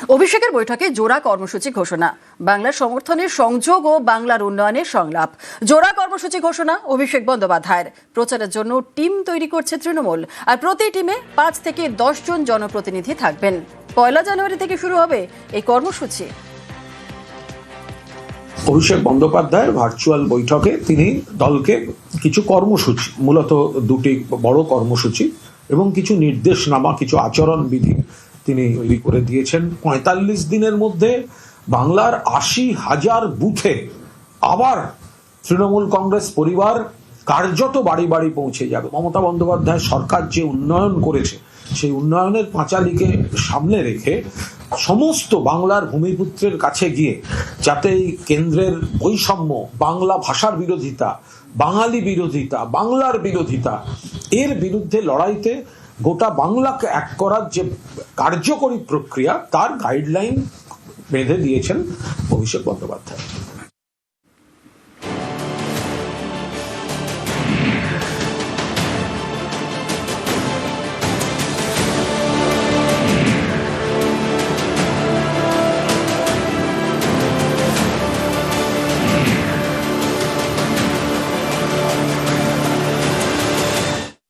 অভিষেকের বৈঠকে জোড়া কর্মসূচি ঘোষণা, বাংলার সমর্থনের সংযোগ ও বাংলার উন্নয়নের সংলাপ। জোড়া কর্মসূচি ঘোষণা অভিষেক বন্দ্যোপাধ্যায়ের। প্রচারের জন্য টিম তৈরি করছে তৃণমূল, আর প্রতি টিমে 5 থেকে 10 জন জনপ্রতিনিধি থাকবেন। 1 জানুয়ারি থেকে শুরু হবে এই কর্মসূচি। অভিষেক বন্দ্যোপাধ্যায়ের ভার্চুয়াল বৈঠকে তিনি দলকে কিছু কর্মসূচি, মূলত দুটি বড় কর্মসূচি এবং কিছু নির্দেশনামা, কিছু আচরণবিধি তিনি তৈরি করে দিয়েছেন। 45 দিনের মধ্যে বাংলার 80,000 বুথে আবার তৃণমূল কংগ্রেস পরিবার কার্যত বাড়ি বাড়ি পৌঁছে যাবে। মমতা বন্দ্যোপাধ্যায় সরকার যে উন্নয়ন করেছে, সেই উন্নয়নের পাঁচালীকে সামনে রেখে সমস্ত বাংলার ভূমিপুত্রের কাছে গিয়ে যাতে এই কেন্দ্রের বৈষম্য, বাংলা ভাষার বিরোধিতা, বাঙালি বিরোধিতা, বাংলার বিরোধিতা, এর বিরুদ্ধে লড়াইতে গোটা বাংলাকে এক করার যে কার্যকরী প্রক্রিয়া, তার গাইডলাইন বেঁধে দিয়েছেন অভিষেক বন্দ্যোপাধ্যায়।